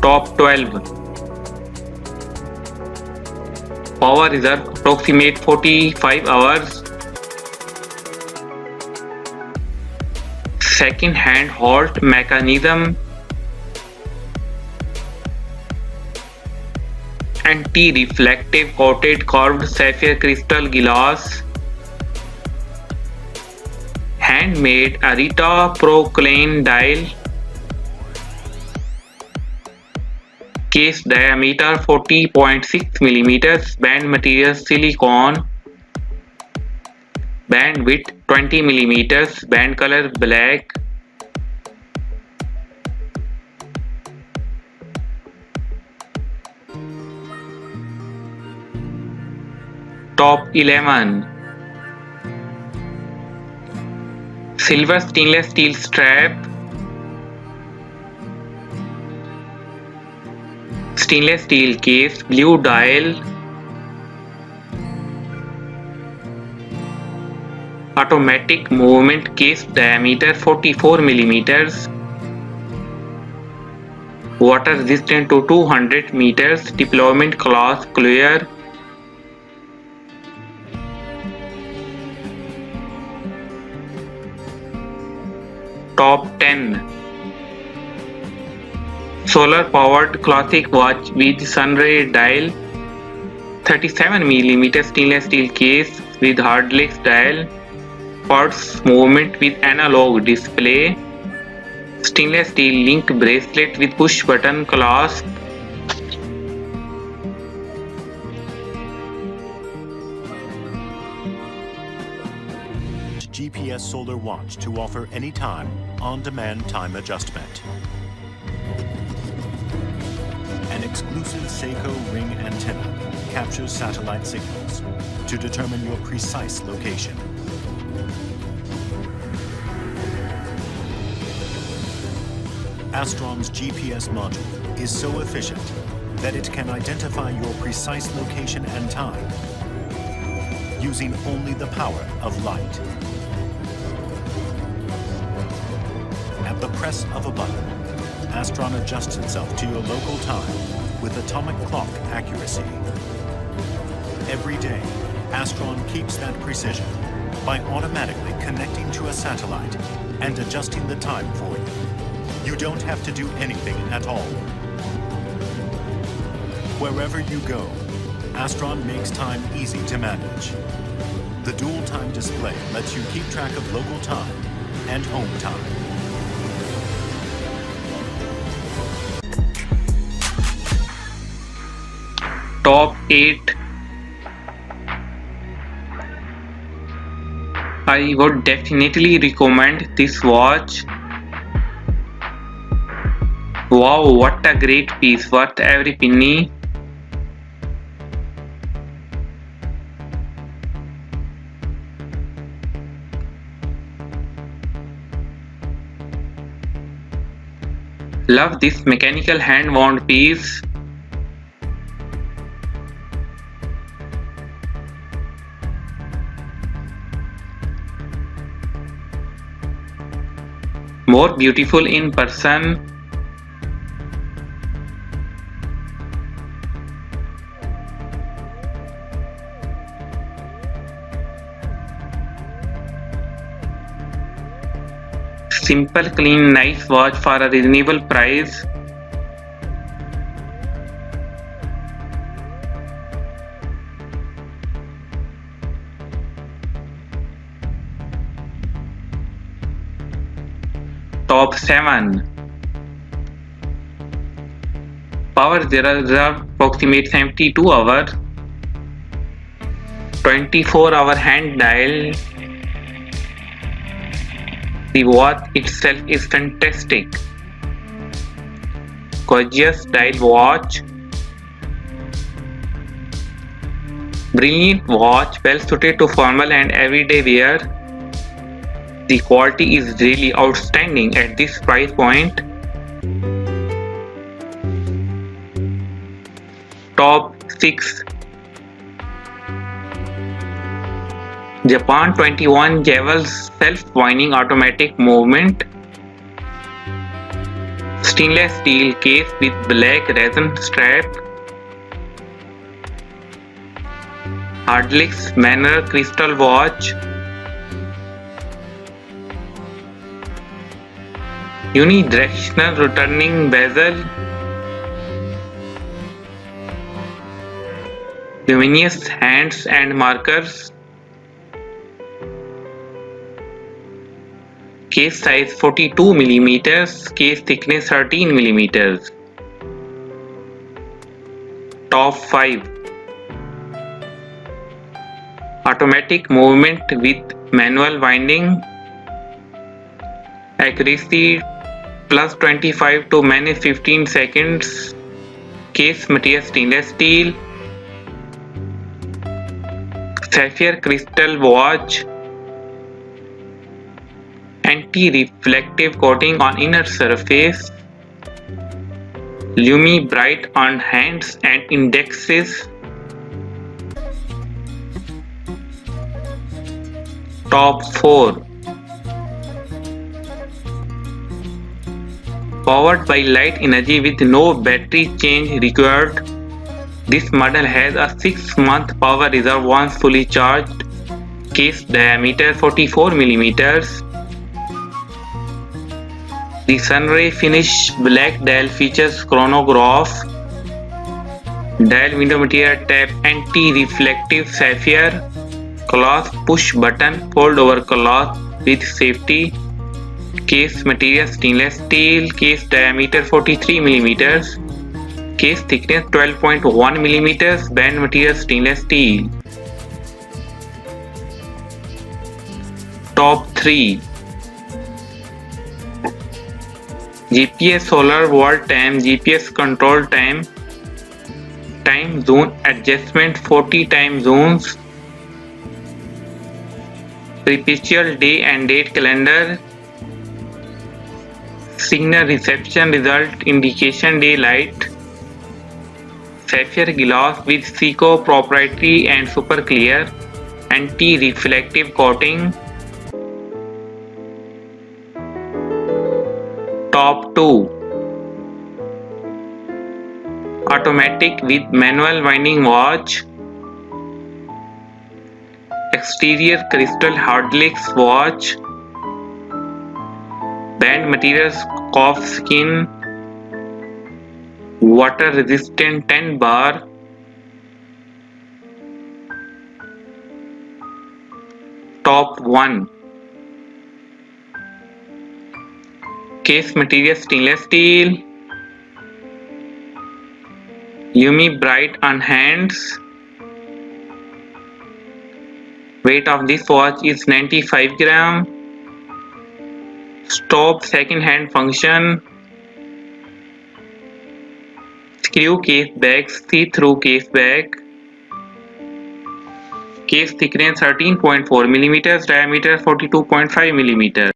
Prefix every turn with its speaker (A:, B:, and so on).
A: Top 12. Power reserve approximate 45 hours. Second hand halt mechanism. Anti-reflective coated curved sapphire crystal glass. Handmade Arita Proclane dial. Case diameter 40.6 mm. Band material silicone. Band width 20 mm. Band color black. Top 11. Silver stainless steel strap. Stainless steel case, blue dial. Automatic movement, case diameter 44 mm. Water resistant to 200 meters. Deployment class clear. Top 10. Solar powered classic watch with sunray dial. 37 mm stainless steel case with hardlex dial. Pulse movement with analog display. Stainless steel link bracelet with push button clasp.
B: GPS solar watch to offer anytime, on-demand time adjustment. An exclusive Seiko ring antenna captures satellite signals to determine your precise location. Astron's GPS module is so efficient that it can identify your precise location and time using only the power of light. At the press of a button, Astron adjusts itself to your local time with atomic clock accuracy. Every day, Astron keeps that precision by automatically connecting to a satellite and adjusting the time for you. You don't have to do anything at all. Wherever you go, Astron makes time easy to manage. The dual time display lets you keep track of local time and home time.
A: Top 8. I would definitely recommend this watch. Wow, what a great piece, worth every penny. Love this mechanical hand wound piece. More beautiful in person. Simple, clean, nice watch for a reasonable price. Top 7. Power reserve approximate 72 hours. 24-hour hand dial. The watch itself is fantastic. Gorgeous dial watch. Brilliant watch, well suited to formal and everyday wear. The quality is really outstanding at this price point. Top 6. Japan 21 Jewels self-winding automatic movement. Stainless steel case with black resin strap. Hardlicks Manor crystal watch. Unidirectional returning bezel. Luminous hands and markers. Case size 42 mm, case thickness 13 mm. Top 5. Automatic movement with manual winding. Accuracy plus 25 to minus 15 seconds. Case material stainless steel. Sapphire crystal watch. Anti-reflective coating on inner surface. Lumi bright on hands and indexes. Top 4. Powered by light energy with no battery change required. This model has a 6-month power reserve once fully charged. Case diameter 44 mm. The Sunray finish black dial features chronograph. Dial window material tap anti-reflective sapphire. Cloth push button fold over cloth with safety. Case material stainless steel. Case diameter 43 mm. Case thickness 12.1 mm. Band material stainless steel. Top 3. GPS solar wall time, GPS control time. Time zone adjustment 40 time zones. Perpetual day and date calendar. Signal reception result indication daylight. Sapphire glass with Seiko proprietary and super clear anti-reflective coating. Top 2. Automatic with manual winding watch. Exterior crystal hardlicks watch. Band materials calf skin. Water resistant 10 bar. Top 1. Case material stainless steel. Lumi bright on hands. Weight of this watch is 95 gram. Stop second hand function. Screw case back, see-through case back. Case thickness 13.4 mm, diameter 42.5 mm.